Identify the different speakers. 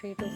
Speaker 1: 3 to